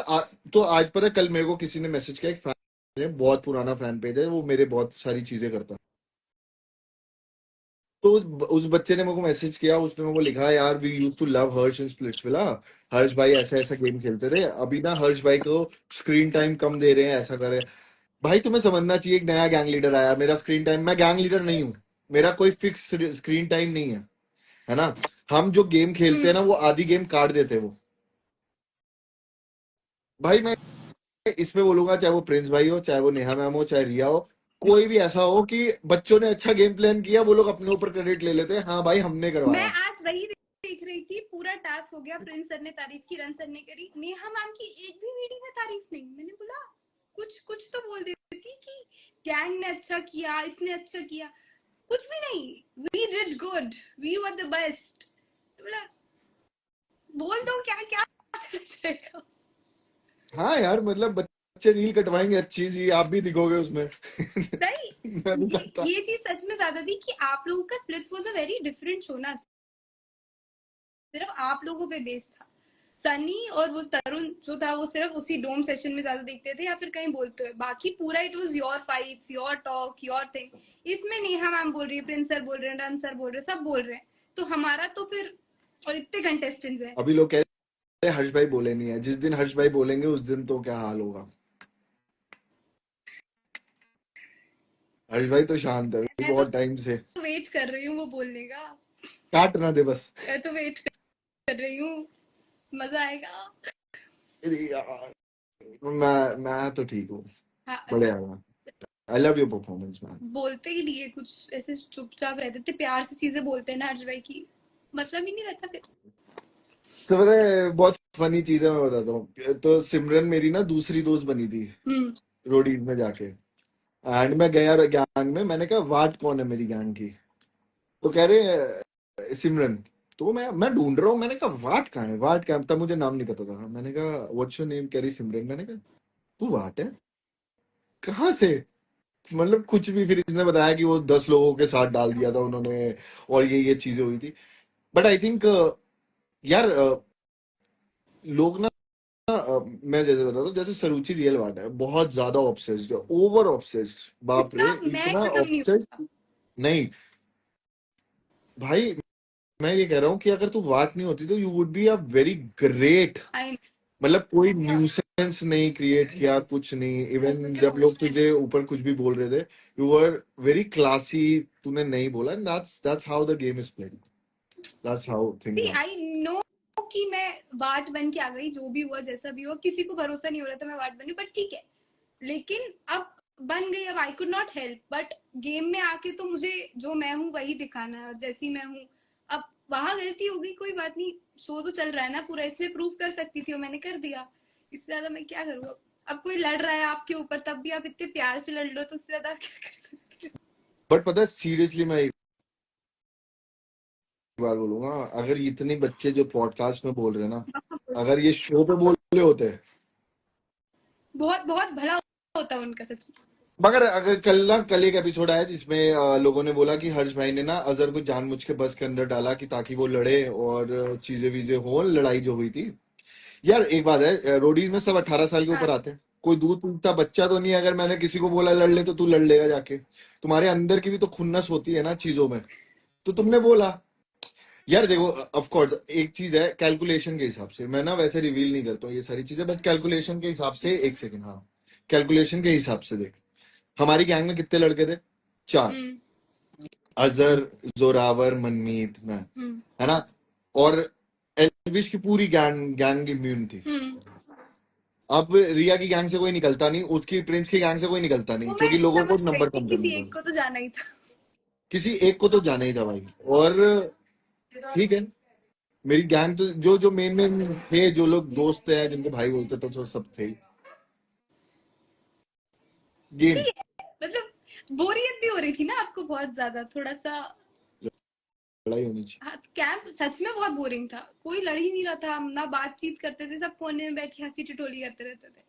तो आज पता है, कल मेरे को किसी ने मैसेज किया, एक फैन है, बहुत पुराना फैन पेज है, वो मेरे बहुत सारी चीजें करता है। तो उस बच्चे ने मेरे को मैसेज किया, उसने मेरे को लिखा, यार we use to love Harsh in Splitsvilla. Harsh भाई ऐसा ऐसा गेम खेलते थे, अभी ना हर्ष भाई को स्क्रीन टाइम कम दे रहे हैं, ऐसा कर रहे हैं। भाई तुम्हें समझना चाहिए, एक नया गैंग लीडर आया, मेरा स्क्रीन टाइम, मैं गैंग लीडर नहीं हूँ, मेरा कोई फिक्स स्क्रीन टाइम नहीं है ना। हम जो गेम खेलते हैं हम्म। ना, वो आधी गेम काट देते हैं वो। भाई मैं इसमें बोलूंगा, चाहे वो प्रिंस भाई हो, चाहे वो नेहा मैम हो, चाहे रिया हो, कोई भी ऐसा हो कि बच्चों ने अच्छा गेम प्लान किया, वो लोग अपने ऊपर क्रेडिट ले लेते हैं, हाँ भाई हमने मैं करवाया। आज वही देख रही थी, पूरा टास्क हो गया, प्रिंस सर ने तारीफ की, रन सर ने करी, नेहा मैम की एक भी वीडियो में तारीफ नहीं। मैंने बोला कुछ कुछ तो बोल देती कि गैंग ने अच्छा किया, इसने अच्छा किया, कुछ भी नहीं। We did good, we were the best. बोला बोल दो क्या क्या। हाँ यार, मतलब बच्चे रील कटवाएंगे अच्छी सी, आप भी दिखोगे उसमें। नहीं, मैं भी चाहता। ये चीज सच में ज्यादा थी कि आप लोगों का splits was a very different show ना, सिर्फ आप लोगों पे बेस था। सनी और वो तरुण जो था, वो सिर्फ उसी डोम सेशन में ज्यादा देखते थे या फिर कहीं बोलते हुए, बाकी पूरा it was your fights, your talk, your thing. इसमें नेहा मैम बोल रही है, प्रिंस सर बोल रहे हैं, रन सर बोल रहे हैं, सब बोल रहे हैं, तो हमारा तो फिर, और इतने कंटेस्टेंट्स है। अभी लोग कह रहे हैं हर्ष भाई बोले नहीं है, जिस दिन हर्ष भाई बोलेंगे उस दिन तो क्या हाल होगा। हर्ष भाई तो शांत है अभी मैं तो बहुत टाइम से। वेट कर रही हूँ वो बोलने का। काट ना दे बस। मैं तो वेट कर रही हूँ, मजा आएगा। अरे यार, मैं तो ठीक हूँ, हाँ, बढ़िया है। I love your performance man. बोलते ही नहीं है कुछ, ऐसे चुपचाप रहते थे, प्यार से चीजें बोलते हैं ना हर्ष भाई की, मतलब ही नहीं रहता फिर। सब पता है, बहुत फनी चीज है, मैं बताता हूँ। तो सिमरन मेरी ना दूसरी दोस्त बनी थी हम्म। रोडीज में जाके। एंड मैं गया गैंग में, मैंने कहा वाट कौन है मेरी गैंग की। तो कह रहे सिमरन। तो मैं ढूंढ रहा हूँ, मैंने कहा वाट कहाँ है, वाट कहाँ है? तब मुझे नाम नहीं पता था। मैंने कहा व्हाट्स योर नेम, कह रही सिमरन। मैंने कहा तू वाट है, कहाँ से? मतलब कुछ भी। फिर इसने बताया कि वो 10 लोगों के साथ डाल दिया था उन्होंने, और ये चीजें हुई थी। बट आई थिंक यार, लोग ना, मैं जैसे बता रहा हूँ, जैसे सरुचि रियल बात है, बहुत ज्यादा ऑब्सेस्ड है, ओवर ऑब्सेस्ड, बाप रे इसका मैं इतना खत्म नहीं ऑब्सेस्ड। होता। नहीं भाई, मैं ये कह रहा हूँ कि अगर तू वाट नहीं होती तो you would be a very great, I मतलब कोई न्यूसेंस नहीं क्रिएट किया, कुछ नहीं। इवन जब लोग तुझे ऊपर कुछ भी बोल रहे थे, यू वर वेरी क्लासी, तूने नहीं बोला। That's how the game is played, that's how things see are. I know कि मैं वाट बन के आ गई, जो भी हुआ जैसा भी हुआ, किसी को भरोसा नहीं हो रहा था मैं वाट बनी, बट ठीक है। लेकिन अब बन गई, अब I could not help but game में आके तो मुझे जो मैं हूँ वही दिखाना है, और जैसी मैं हूँ। अब वहां गलती हो गई, कोई बात नहीं, शो तो चल रहा है ना पूरा, इसमें प्रूव कर सकती थी और मैंने कर दिया। इससे ज्यादा मैं क्या करूँ अब कोई लड़ रहा है आपके ऊपर, तब भी आप इतने प्यार से लड़ लो, तो उससे ज्यादा क्या कर सकते हो। बट पता है, सीरियसली मैं एक बार बोलूंगा, अगर इतने बच्चे जो पॉडकास्ट में बोल रहे हैं ना, अगर ये शो पे बोल रहे होते, बहुत बहुत भला होता है उनका सच में। मगर अगर कल एक एपिसोड आया जिसमें लोगों ने बोला कि हर्ष भाई ने ना अजहर को जानबूझ के बस के अंदर डाला कि ताकि वो लड़े और चीजें वीजें हो, लड़ाई जो हुई थी। यार एक बात है, रोडीज में सब 18 साल के हाँ। ऊपर आते हैं, कोई दूध पीता बच्चा तो नहीं है। अगर मैंने किसी को बोला लड़ ले तो तू लड़ लेगा जाके? तुम्हारे अंदर की भी तो खुन्नस होती है ना चीजों में। तो तुमने बोला। यार देखो, ऑफ कोर्स एक चीज है, कैलकुलेशन के हिसाब से, मैं ना वैसे रिवील नहीं करता हूँ ये सारी चीजें, बट कैलकुलेशन के हिसाब से, एक सेकंड, हाँ, कैलकुलेशन के हिसाब से देख, हमारी गैंग में कितने लड़के थे? 4। हम्म। अजहर, जोरावर, मनमीत, मैं, हम्म। है ना। और एलविश की पूरी गैंग गैंग इम्यून थी। हम्म। अब रिया की गैंग से कोई निकलता नहीं, उसकी प्रिंस की गैंग से कोई निकलता नहीं, वो मैं क्योंकि लोगों को समझ नंबर गई, कम किसी करना एक था। को तो जाना ही था। किसी एक को तो जाना ही था भाई। और ठीक है, मेरी गैंग तो जो जो मेन मेन थे, जो लोग दोस्त हैं जिनको भाई बोलते थे, तो सब थे। गेम, ठीक है, मतलब बोरियत भी हो रही थी ना आपको बहुत ज्यादा, थोड़ा सा। लड़ाई होनी चाहिए। हाँ, कैंप सच में बहुत बोरिंग था, कोई लड़ ही नहीं रहा था, हम ना बातचीत करते थे, सब कोने में बैठ के हंसी ठिठोली करते रहते थे।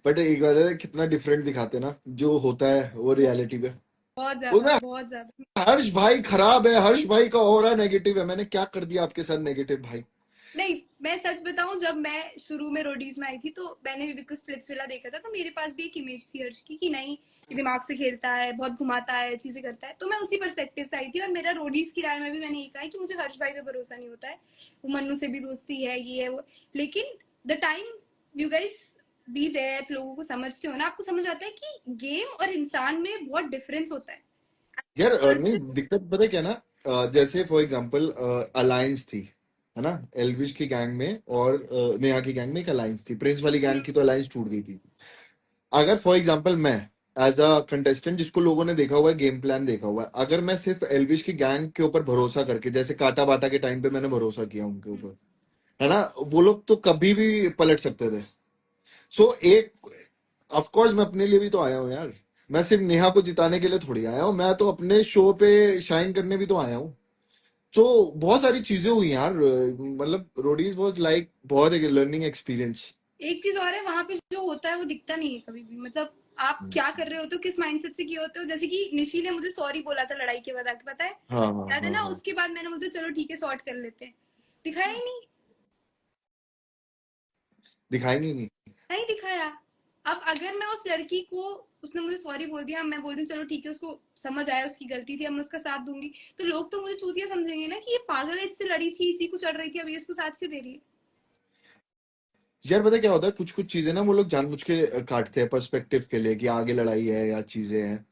बट एक बात है, कितना डिफरेंट दिखाते ना जो होता है वो रियलिटी पे। बहुत ज्यादा, उसमें बहुत ज्यादा। हर्ष भाई खराब है, हर्ष भाई का ऑरा नेगेटिव है, मैंने क्या कर दिया आपके साथ नेगेटिव भाई? नहीं, मैं सच बताऊं, जब मैं शुरू में रोडीज में आई थी तो मैंने भी बिल्कुल स्प्लिट्स विला देखा था, तो मेरे पास भी एक इमेज थी हर्ष की कि नहीं, ये दिमाग से खेलता है, बहुत घुमाता है, चीजें करता है, तो मैं उसी पर्सपेक्टिव से आई थी। और मेरा रोडीज की राय में भी मैंने ये कहा है कि मुझे हर्ष भाई पे भरोसा नहीं होता है, वो मन्नू से भी दोस्ती है, ये है वो। लेकिन the time you guys be there, लोगों को समझते हो ना, आपको समझ आता है कि गेम और इंसान में बहुत डिफरेंस होता है। यार नहीं, पर्सन। दिक्कत पता है क्या ना, जैसे फॉर एग्जांपल अलायंस थी, है ना, एल्विश की गैंग में और नेहा की गैंग में एक अलायंस थी, प्रिंस वाली गैंग की तो अलायंस टूट गई थी। अगर फॉर एग्जांपल मैं एज अ कंटेस्टेंट जिसको लोगों ने देखा हुआ है, गेम प्लान देखा हुआ है, अगर मैं सिर्फ एल्विश की गैंग के ऊपर भरोसा करके, जैसे काटा बाटा के टाइम पे मैंने भरोसा किया उनके ऊपर, है ना, वो लोग तो कभी भी पलट सकते थे। सो एक, ऑफ कोर्स मैं अपने लिए भी तो आया हूँ यार, मैं सिर्फ नेहा को जिताने के लिए थोड़ी आया हूँ, मैं तो अपने शो पे शाइन करने भी तो आया हूँ। तो बहुत सारी चीजें हुई यार, मतलब रोडीज वाज लाइक बहुत एक लर्निंग एक्सपीरियंस। एक चीज और है, वहां पे जो होता है वो दिखता नहीं है कभी भी, मतलब आप क्या कर रहे होते हो, किस माइंडसेट से किए होते हो। जैसे कि निशी ने मुझे सॉरी बोला था लड़ाई के बाद आके, पता है, हाँ हाँ याद है हाँ ना, हाँ। उसके बाद मैंने बोलते चलो ठीक है सॉर्ट कर लेते हैं, दिखाया ही नहीं। दिखाएंगे नहीं। नहीं दिखाया। अब अगर मैं उस लड़की को, उसने मुझे सॉरी बोल दिया, मैं बोल रही हूँ चलो ठीक है, उसको समझ आया उसकी गलती थी, अब मैं उसका साथ दूंगी, तो लोग तो मुझे चूतिया समझेंगे ना कि ये पागल है, इससे लड़ी थी, इसी को चढ़ रही थी, अब ये इसको साथ क्यों दे रही है। यार पता है क्या होता है, कुछ कुछ चीजें ना वो लोग जानबूझ के काटते हैं पर्सपेक्टिव के लिए कि आगे लड़ाई है या चीजें हैं।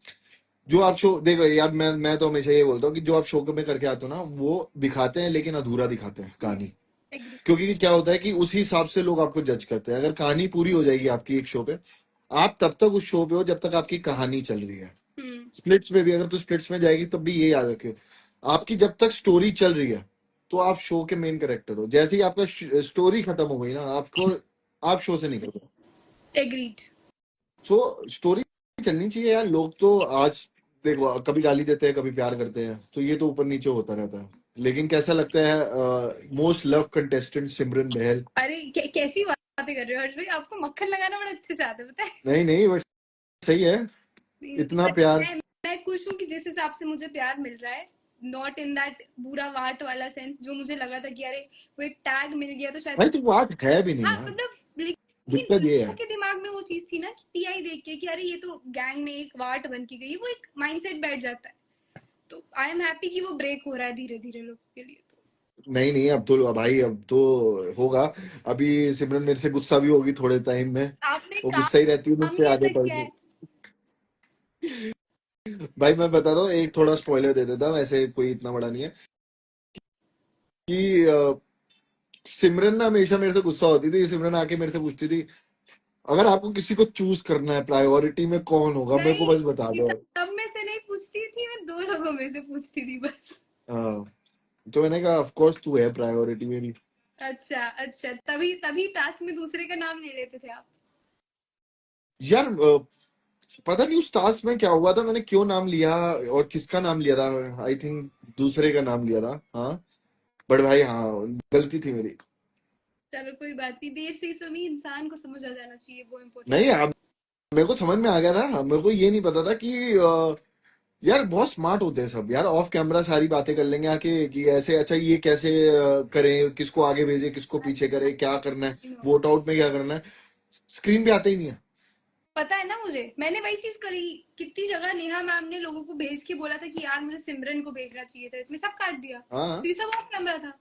जो आप शो देखो यार, मैं तो हमेशा ये बोलता हूँ कि जो आप शो में करके आते हो ना, वो दिखाते हैं लेकिन अधूरा दिखाते हैं कहानी। एग्री। क्योंकि क्या होता है कि उसी हिसाब से लोग आपको जज करते हैं। अगर कहानी पूरी हो जाएगी आपकी एक शो पे, आप तब तक उस शो पे हो जब तक आपकी कहानी चल रही है। हम्म। स्प्लिट्स में भी अगर तू स्प्लिट्स में जाएगी तब भी ये याद रखियो, आपकी जब तक स्टोरी चल रही है तो आप शो के मेन कैरेक्टर हो। जैसे ही आपका स्टोरी खत्म हो गई ना, आपको, आप शो से निकल गए। एग्रीड। सो स्टोरी चलनी चाहिए यार। लोग तो आज देखो, कभी गाली देते हैं कभी प्यार करते हैं, तो ये तो ऊपर नीचे होता रहता है। लेकिन कैसा लगता है मोस्ट लव कंटेस्टेंट सिमरन बहल। अरे कैसी बातें कर रहे हो हर्ष भाई, आपको मक्खन लगाना बड़ा अच्छे से आता है, पता है। नहीं नहीं, बट सही है, इतना बट प्यार। मैं खुश हूँ कि जिस हिसाब से मुझे प्यार मिल रहा है, नॉट इन दैट बुरा वाट वाला सेंस जो मुझे लगा था कि अरे वो एक टैग मिल गया तो शायद। भाई तो बात है भी नहीं हाँ यार, मतलब, लेकिन दिक्कत ये लोगों है। के दिमाग में वो चीज थी ना कि पीआई देख के कि अरे ये तो गैंग में एक वाट बन के गई, वो एक माइंडसेट बैठ जाता है। तो आई एम हैप्पी कि वो ब्रेक हो रहा है धीरे धीरे लोगों के लिए। तो नहीं नहीं, अब तो भाई अब तो होगा। अभी सिमरन मेरे से गुस्सा भी होगी थोड़े टाइम में, आपने वो गुस्सा ही रहती है काम मुझसे ही आधे ऐसा पल किया में। है। भाई मैं बता रहा हूँ, एक थोड़ा स्पॉइलर दे देता हूँ, ऐसे कोई इतना बड़ा नहीं है कि सिमरन ना हमेशा मेरे से गुस्सा होती थी। सिमरन आके मेरे से पूछती थी, अगर आपको किसी को चूज करना है प्रायोरिटी में कौन होगा, मेरे को नहीं, बस बता ये दो। सब में से नहीं पूछती थी, मैं दो लोगों में से पूछती थी बस। हाँ, तो मैंने कहा ऑफ कोर्स तू है प्रायोरिटी मेरी। अच्छा अच्छा, तभी तभी टास्क में दूसरे का नाम ले लेते थे आप। यार पता नहीं उस टास्क में क्या हुआ था, मैंने क्यों नाम लिया और किसका नाम लिया था, आई थिंक दूसरे का नाम लिया था। हाँ, बट भाई हाँ, गलती थी मेरी। चलो कोई बात नहीं, देर से सभी इंसान को समझ आ जाना चाहिए, वो इम्पोर्टेंट नहीं, है। अब मेरे को समझ में आ गया था, मेरे को ये नहीं पता था कि यार बहुत स्मार्ट होते हैं सब यार, ऑफ कैमरा सारी बातें कर लेंगे आके कि ऐसे, अच्छा ये कैसे करें, किसको आगे भेजे किसको पीछे करे, क्या करना है, You know, वोट आउट में क्या करना है, स्क्रीन पे आते ही नहीं है। पता है ना मुझे, मैंने वही चीज करी। कितनी जगह नेहा मैम ने लोगों को भेज के बोला था कि यार मुझे सिमरन को भेजना चाहिए था, इसमें सब काट दिया, हाँ, तो ये सब ऑफ कैमरा था।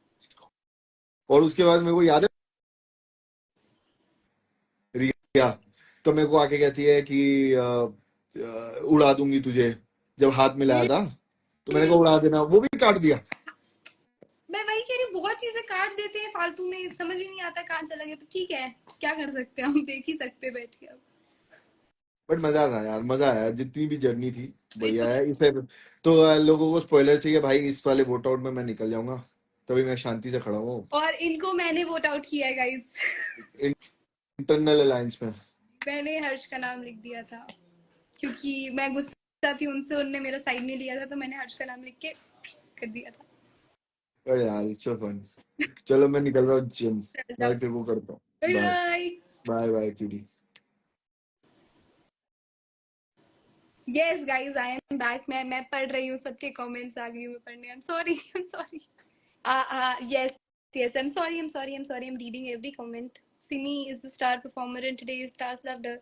और उसके बाद मेरे को याद है, रिया तो मेरे को आके कहती है कि उड़ा दूंगी तुझे, जब हाथ मिलाया था तो मैंने कहा हम्म, उड़ा देना, वो भी काट दिया। मैं वही कह रही हूँ, बहुत चीजें काट देते हैं फालतू में, समझ ही नहीं आता कहाँ चला गया, पर ठीक है, क्या कर सकते हैं, हम देख ही सकते हैं बैठ के अब। बट मजा था यार, मजा आया, जितनी भी जर्नी थी वही तो। बढ़िया है इसे। तो लोगों को स्पॉइलर चाहिए भाई, इस वाले वोट आउट में मैं निकल जाऊंगा, तभी मैं शांति से खड़ा हूँ और इनको मैंने वोट आउट किया है गाइस। इंटरनल अलायंस में। मैंने हर्ष का नाम लिख दिया था, क्योंकि मैं गुस्सा थी उनसे, उनने मेरा साइड नहीं लिया था, तो मैंने हर्ष का नाम लिख के कर दिया था। अरे यार इट्स फन। चलो मैं निकल रहा हूँ जिम, चल जाओ। मैं तेरे को करता हूँ। Bye bye. Bye. Bye bye cutie. Yes guys, I am back. मैं पढ़ रही हूँ, सबके कमेंट्स आ गई हूँ मैं पढ़ने, I am sorry, I am sorry. Yes yes. I'm sorry. I'm reading every comment. Simi is the star performer and today's stars loved her.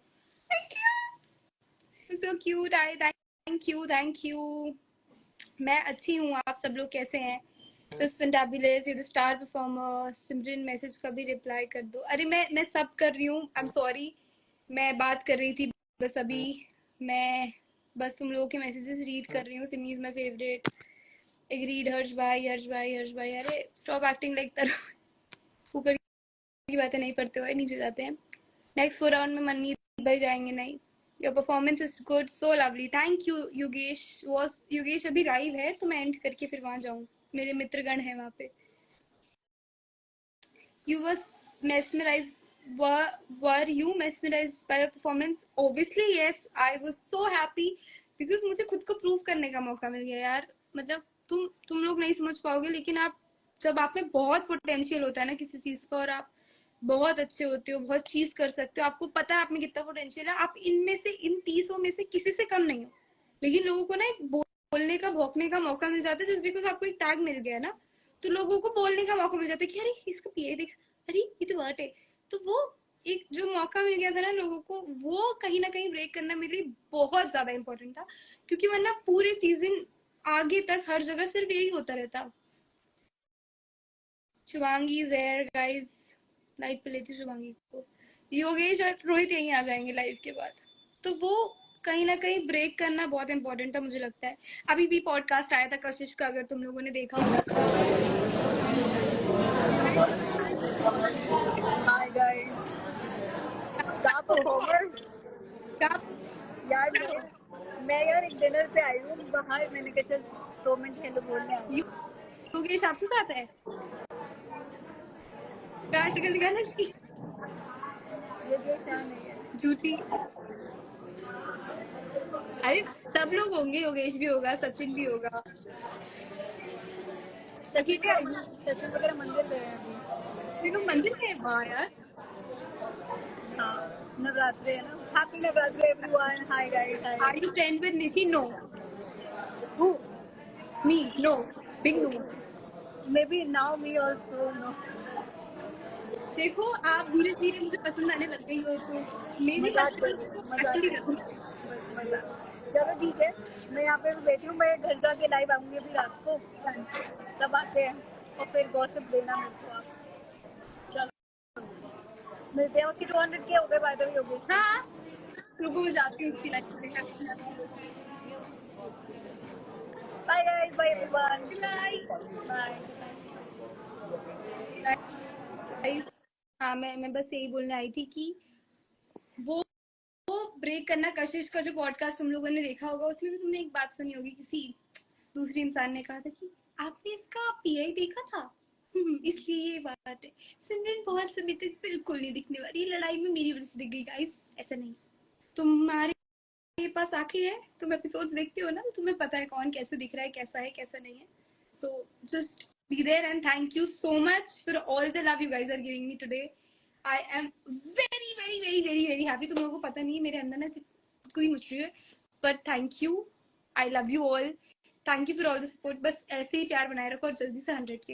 Thank you. So cute. Thank you. मैं अच्छी हूँ. आप सब लोग कैसे हैं? Just fantabulous. ये the star performer. Simran message का भी रिप्लाई कर दो. अरे मैं सब कर रही हूँ. I'm sorry. मैं बात कर रही थी बस अभी. मैं बस तुम लोगों के मैसेजेस रीड कर रही हूँ. Simi is my favourite. Agreed. Harsh भाई. अरे स्टॉप एक्टिंग लाइक तरह. ऊपर की बातें नहीं पढ़ते हुए नीचे जाते हैं. नेक्स्ट 4 राउंड में मनमीत भाई जाएंगे. नहीं. Your performance is good. So lovely. Thank you Yogesh. Yogesh अभी लाइव है तो मैं एंड करके फिर वहां जाऊँ. मेरे मित्रगण है वहां पे. You were mesmerized. Were you mesmerized by your performance? Obviously yes. I was so happy because मुझे खुद को प्रूव करने का मौका मिल गया यार. मतलब तुम लोग नहीं समझ पाओगे लेकिन आप जब आप में बहुत पोटेंशियल होता है ना किसी चीज का और आप बहुत अच्छे होते हो, बहुत चीज कर सकते हो, आपको पता है आप में कितना पोटेंशियल है, आप इनमें से इन 30 में से किसी से कम नहीं हो. लेकिन लोगों को ना एक बोलने का भौंकने का मौका मिल जाता है जस्ट बिकॉज आपको एक टैग मिल गया ना. तो लोगों को बोलने का मौका मिल जाता है कि अरे इसका पीए देख, अरे ये तो वर्ट है. तो वो एक जो मौका मिल गया था ना लोगों को, वो कहीं ना कहीं ब्रेक करना मेरे लिए बहुत ज्यादा इंपॉर्टेंट था. क्योंकि वरना पूरे सीजन आगे तक हर जगह सिर्फ यही होता रहता. Shubhangi is there guys. Live पे लेती शुभांगी को. योगेश और रोहित यहीं आ जाएंगे लाइव के बाद. तो वो कहीं ना कहीं ब्रेक करना बहुत इंपॉर्टेंट था मुझे लगता है. अभी भी पॉडकास्ट आया था कशिश का, अगर तुम लोगों ने देखा होगा. Hi guys. स्टार परफॉर्मर यार. मैं यार एक डिनर पे आई हूँ बाहर. मैंने कहा चल 2 मिनट हेलो बोलने आ. योगेश आपके साथ है. क्या शक्ल दिखाना इसकी. योगेश यहाँ नहीं है. झूठी. अरे सब लोग होंगे. योगेश भी होगा, सचिन भी होगा. सचिन वगैरह मंदिर गए हैं अभी. ये लोग मंदिर गए. वाह यार. हाँ नवरात्रि है ना. Happy Navratri everyone. Hi guys. Are you friend with Nishi? No. Who? Me. No. Big no. Maybe now me also no. देखो आप धीरे धीरे मुझे पसंद आने लग गई हो तो मे भी मजाक कर रही हूँ. मजाक. चलो ठीक है. मैं यहाँ पे बैठी हूँ. मैं घर जाके लाइव आऊंगी अभी रात को. तब आते हैं और फिर गॉसिप देना मेरे को आप. चलो मिलते हैं. उसकी 200 के हो गए बाय द वे योगेश. हाँ रुको मैं जाती हूँ उसकी लाइफ पे. Bye guys. Bye everyone. Bye. Bye. हाँ मैं बस यही बोलने आई थी कि वो ब्रेक करना. कशिश का जो पॉडकास्ट तुम लोगों ने देखा होगा उसमें भी तुमने एक बात सुनी होगी. किसी दूसरे इंसान ने कहा था कि आपने इसका पीआई देखा था. इसलिए ये बात है. सिमरन बहुत समय तक बिल्कुल नहीं दिखने वाली. ये लड़ाई में मेरी वजह से दिख गई गाइस. ऐसा नहीं. तुम्हारे पास आंखें है, तुम एपिसोड्स देखते हो ना, तुम्हें पता है कौन कैसे दिख रहा है, कैसा है कैसा नहीं है. So just be there and thank you so much for all the love you guys are giving me today. I am very happy. तुम लोगों को पता नहीं है मेरे अंदर ना कोई मच रही है. But thank you. I love you all. Thank you for all the support. बस ऐसे ही प्यार बनाए रखो और जल्दी से 100K